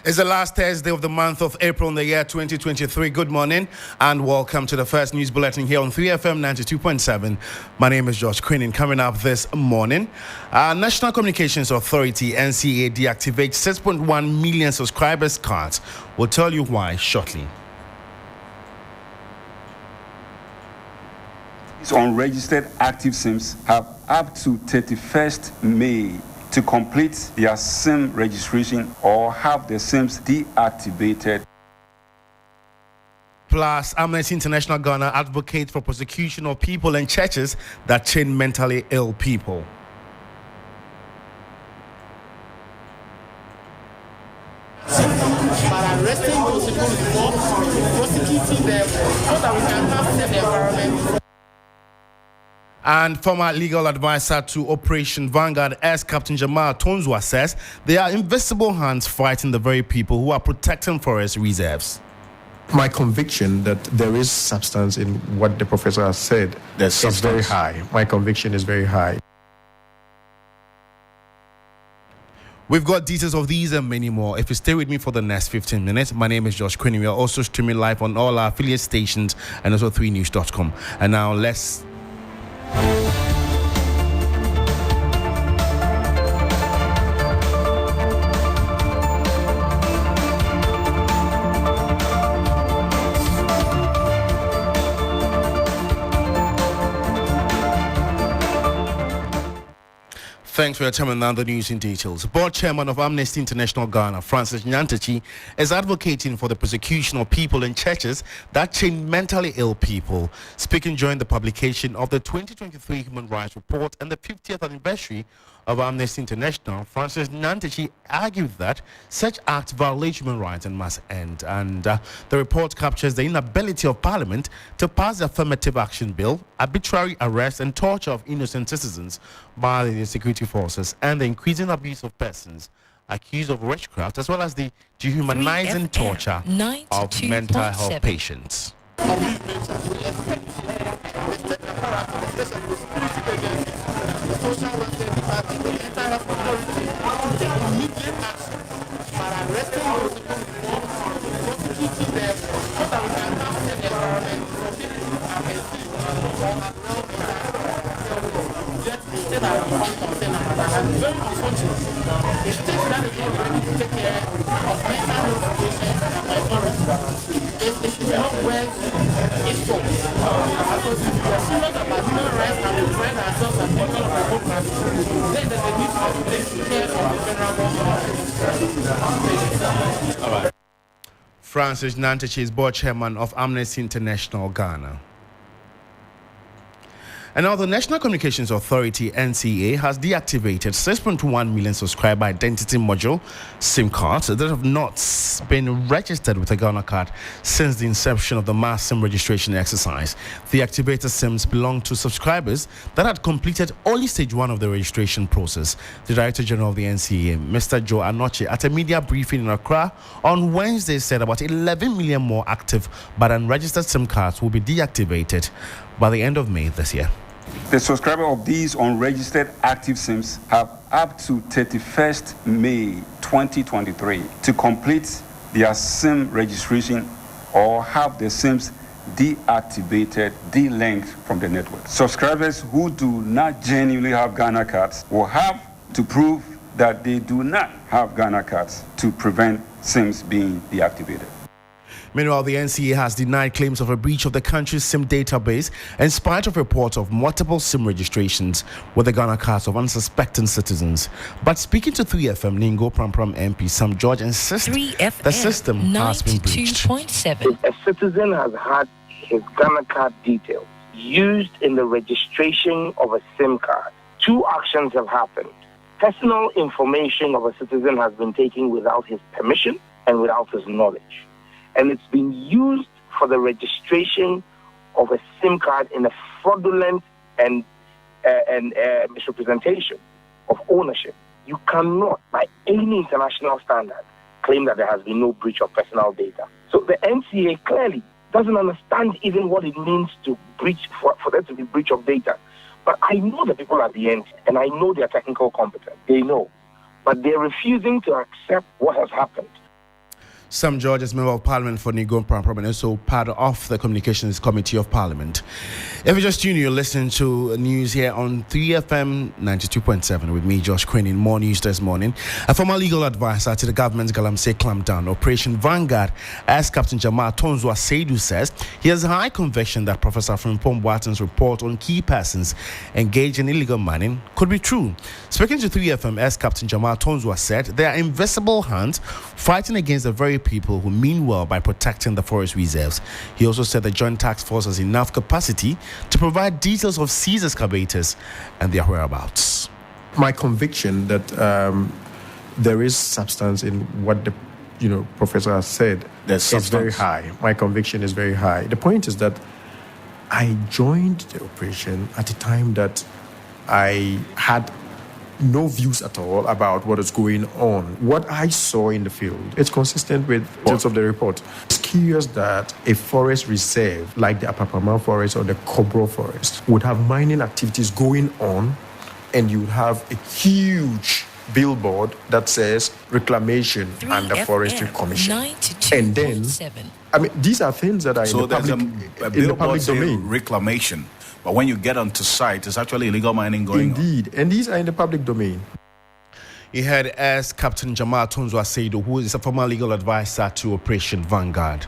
It's the last Thursday of the month of April in the year 2023. Good morning and welcome to the first news bulletin here on 3FM 92.7. My name is George Kwaning. Coming up this morning, National Communications Authority NCA deactivates 6.1 million subscribers cards. We'll tell you why shortly. These unregistered active SIMs have up to 31st May to complete their SIM registration or have their SIMs deactivated. Plus, Amnesty International Ghana advocates for prosecution of people and churches that chain mentally ill people. But arresting those people before prosecuting them so that we can have safe environment. And former legal advisor to Operation Vanguard, Air Captain Jamal Tonzwa, says they are invisible hands fighting the very people who are protecting forest reserves. My conviction that there is substance in what the professor has said is very high. My conviction is very high. We've got details of these and many more. If you stay with me for the next 15 minutes, my name is George Kwaning. We are also streaming live on all our affiliate stations and also 3news.com. And now let's... Thanks for your time, and now the news in details. Board Chairman of Amnesty International Ghana, Francis Nyantakyi, is advocating for the prosecution of people in churches that chain mentally ill people. Speaking during the publication of the 2023 Human Rights Report and the 50th anniversary of Amnesty International, Francis Nyantakyi argued that such acts violate human rights and must end. And the report captures the inability of Parliament to pass the Affirmative Action Bill, arbitrary arrest and torture of innocent citizens by the security forces, and the increasing abuse of persons accused of witchcraft, as well as the dehumanizing torture of mental health patients. Very unfortunate. The states that are ready to take care of mental health patients they should help where it's from. Because if we are serious about human rights and we find ourselves as people of democracy, then there's a need for us to take care of the general population. Francis Nyantakyi is board chairman of Amnesty International Ghana. And now the National Communications Authority, NCA, has deactivated 6.1 million subscriber identity module SIM cards that have not been registered with a Ghana card since the inception of the mass SIM registration exercise. The activated SIMs belong to subscribers that had completed only stage 1 of the registration process. The Director General of the NCA, Mr. Joe Anoche, at a media briefing in Accra on Wednesday, said about 11 million more active but unregistered SIM cards will be deactivated by the end of May this year. The subscriber of these unregistered active SIMs have up to 31st May 2023 to complete their SIM registration or have their SIMs deactivated, delinked from the network. Subscribers who do not genuinely have Ghana cards will have to prove that they do not have Ghana cards to prevent SIMs being deactivated. Meanwhile, the NCA has denied claims of a breach of the country's SIM database in spite of reports of multiple SIM registrations with the Ghana cards of unsuspecting citizens. But speaking to 3FM, Ningo Prampram MP Sam George insists the system has been breached. If a citizen has had his Ghana card details used in the registration of a SIM card, two actions have happened. Personal information of a citizen has been taken without his permission and without his knowledge. And it's been used for the registration of a SIM card in a fraudulent and misrepresentation of ownership. You cannot, by any international standard, claim that there has been no breach of personal data. So the NCA clearly doesn't understand even what it means to breach, for there to be breach of data. But I know the people at the NCA, and I know their technical competence. They know. But they're refusing to accept what has happened. Sam George is Member of Parliament for Nigon Prampa and also part of the Communications Committee of Parliament. If you just tuned in, you're listening to news here on 3FM 92.7 with me, George Kwaning. More news this morning. A former legal advisor to the government's Galamsey clampdown Operation Vanguard, as Captain Jamal Tonzwa Seidu says, he has a high conviction that Professor Frimpong Boaten's report on key persons engaged in illegal mining could be true. Speaking to 3FM, as Captain Jamal Tonzwa said, there are invisible hands fighting against the very people who mean well by protecting the forest reserves. He also said the Joint Task Force has enough capacity to provide details of seized excavators and their whereabouts. My conviction that there is substance in what the professor has said is very high. My conviction is very high. The point is that I joined the operation at a time that I had no views at all about what is going on. What I saw in the field, it's consistent with details of the report. It's curious that a forest reserve like the Apapama forest or the Kobro forest would have mining activities going on, and you would have a huge billboard that says reclamation and the forestry commission. And then, these are things that are in the public domain. Reclamation. But when you get onto site, it's actually illegal mining going on. Indeed, and these are in the public domain. He had as Captain Jamal Tonzwa Seidu, who is a former legal advisor to Operation Vanguard.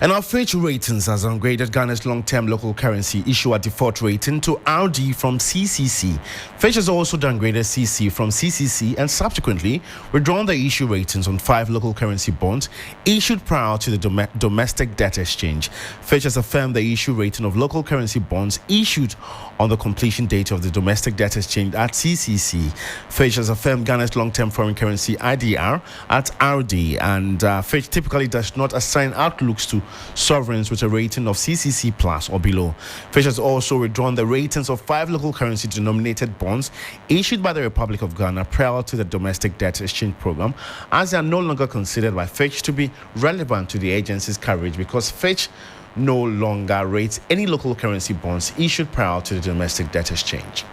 And our Fitch Ratings has downgraded Ghana's long-term local currency issue at default rating to RD from CCC. Fitch has also downgraded CC from CCC and subsequently withdrawn the issue ratings on 5 local currency bonds issued prior to the domestic debt exchange. Fitch has affirmed the issue rating of local currency bonds issued on the completion date of the domestic debt exchange at CCC. Fitch has affirmed Ghana's long-term foreign currency IDR at RD, and Fitch typically does not assign outlooks to sovereigns with a rating of CCC plus or below. Fitch has also withdrawn the ratings of 5 local currency denominated bonds issued by the Republic of Ghana prior to the domestic debt exchange program, as they are no longer considered by Fitch to be relevant to the agency's coverage because Fitch no longer rates any local currency bonds issued prior to the domestic debt exchange.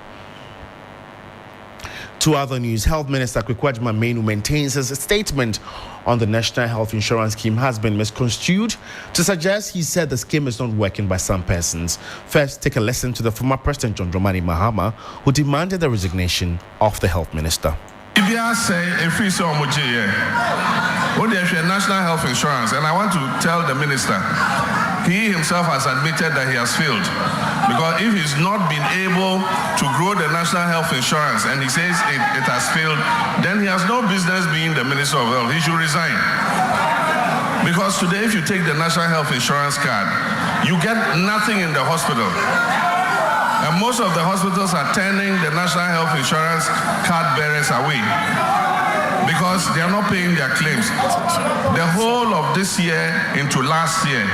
To other news, Health Minister Kwaning Main, who maintains his statement on the National Health Insurance Scheme has been misconstrued to suggest he said the scheme is not working by some persons. First, take a listen to the former President John Dramani Mahama, who demanded the resignation of the Health Minister. If you say a free National Health Insurance, and I want to tell the minister, he himself has admitted that he has failed. Because if he's not been able to grow the National Health Insurance and he says it has failed, then he has no business being the Minister of Health. He should resign. Because today, if you take the National Health Insurance card, you get nothing in the hospital. And most of the hospitals are turning the National Health Insurance card bearers away because they are not paying their claims. The whole of this year into last year,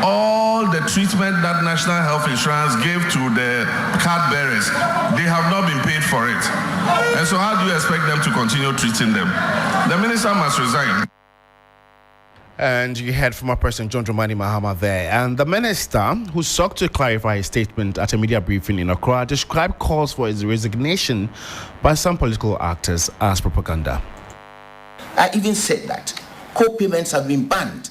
all the treatment that National Health Insurance gave to the card bearers, they have not been paid for it. And so how do you expect them to continue treating them? The minister must resign. And you heard from our President John Dramani Mahama there. And the minister, who sought to clarify his statement at a media briefing in Accra, described calls for his resignation by some political actors as propaganda. I even said that co-payments have been banned.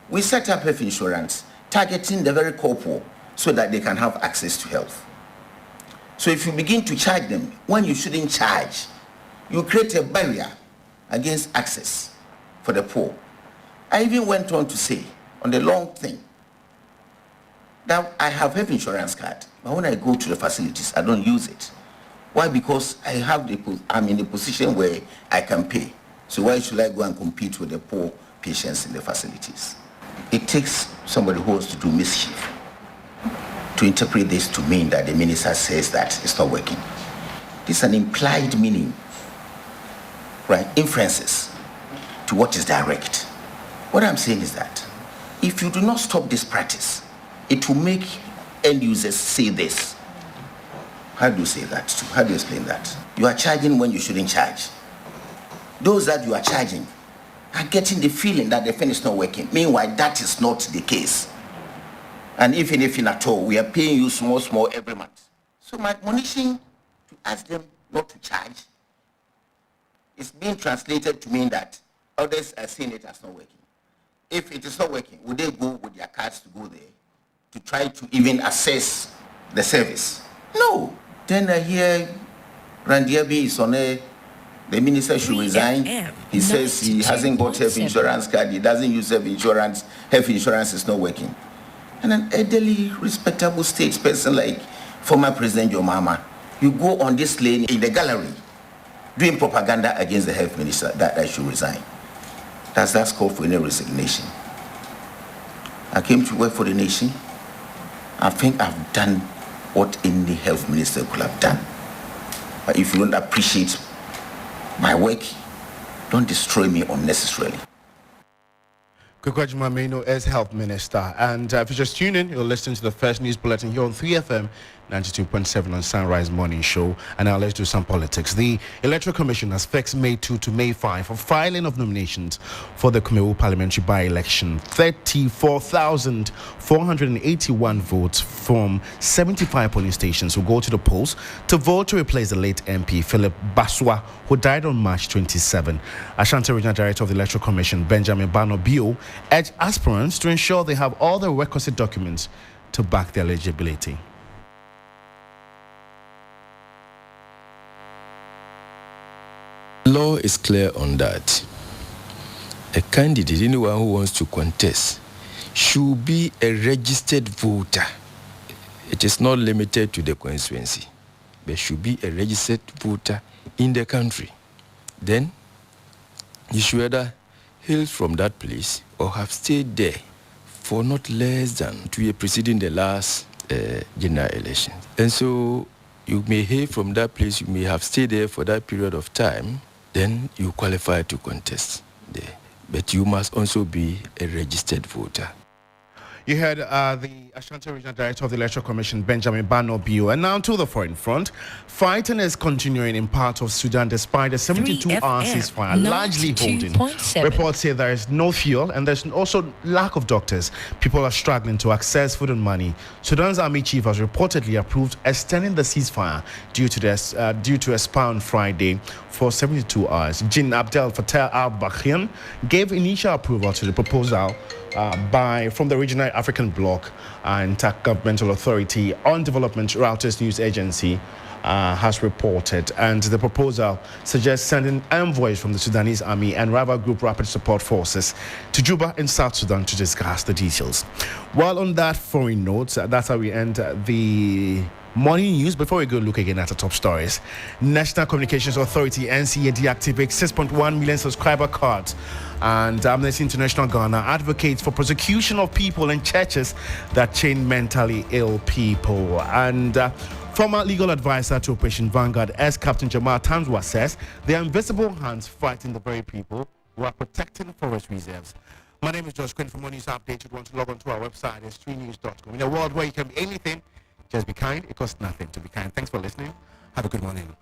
We set up health insurance targeting the very poor so that they can have access to health. So if you begin to charge them when you shouldn't charge, you create a barrier against access for the poor. I even went on to say on the long thing that I have health insurance card, but when I go to the facilities, I don't use it. Why? Because I'm in a position where I can pay. So why should I go and compete with the poor patients in the facilities? It takes somebody who wants to do mischief to interpret this to mean that the minister says that it's not working. This is an implied meaning, right? Inferences to what is direct. What I'm saying is that if you do not stop this practice, it will make end users say this. How do you say that? How do you explain that? You are charging when you shouldn't charge. Those that you are charging are getting the feeling that the thing is not working. Meanwhile, that is not the case. And if anything at all, we are paying you small every month. So my admonition to ask them not to charge is being translated to mean that others are seeing it as not working. If it is not working, would they go with their cards to go there to try to even assess the service? No. Then I hear Randiabi is on air. The minister should resign. He says he hasn't got health insurance card. He doesn't use health insurance. Health insurance is not working. And an elderly, respectable state person like former President Jomama, you go on this lane in the gallery doing propaganda against the health minister that I should resign. That's called for any resignation. I came to work for the nation. I think I've done what any health minister could have done. But if you don't appreciate my work, don't destroy me unnecessarily. Kukwajima Meno is Health Minister. And if you just tune in, you'll listen to the first news bulletin here on 3FM 92.7 on Sunrise Morning Show. And now let's do some politics. The Electoral Commission has fixed May 2 to May 5 for filing of nominations for the Kumewu parliamentary by-election. 34,481 votes from 75 polling stations will go to the polls to vote to replace the late MP Philip Baswa, who died on March 27. Ashanti Regional Director of the Electoral Commission, Benjamin Bano Bio, urged aspirants to ensure they have all the requisite documents to back their eligibility. Law is clear on that. A candidate, anyone who wants to contest, should be a registered voter. It is not limited to the constituency, but should be a registered voter in the country. Then, you should either hail from that place or have stayed there for not less than 2 years preceding the last general election. And so, you may hail from that place, you may have stayed there for that period of time, then you qualify to contest there. But you must also be a registered voter. You heard the Ashanti Regional Director of the Electoral Commission, Benjamin Bano Bio. And now to the foreign front. Fighting is continuing in part of Sudan despite a 72-hour ceasefire largely holding. Reports say there is no fuel and there's also lack of doctors. People are struggling to access food and money. Sudan's army chief has reportedly approved extending the ceasefire due to expire on Friday for 72 hours. Jin Abdel Fattah al-Burhan gave initial approval to the proposal from the Regional African Bloc and Intergovernmental Authority on Development. Reuters news agency has reported, and the proposal suggests sending envoys from the Sudanese army and rival group Rapid Support Forces to Juba in South Sudan to discuss the details. While on that foreign note, that's how we end the morning news. Before we go look again at the top stories, National Communications Authority NCA deactivates 6.1 million subscriber cards, and Amnesty International Ghana advocates for prosecution of people and churches that chain mentally ill people. And former legal advisor to Operation Vanguard, Captain Jamal Tanzwa, says they are invisible hands fighting the very people who are protecting forest reserves. My name is George Kwaning. For more news updates, you want to log on to our website, it's 3news.com. In a world where you can be anything, just be kind. It costs nothing to be kind. Thanks for listening. Have a good morning.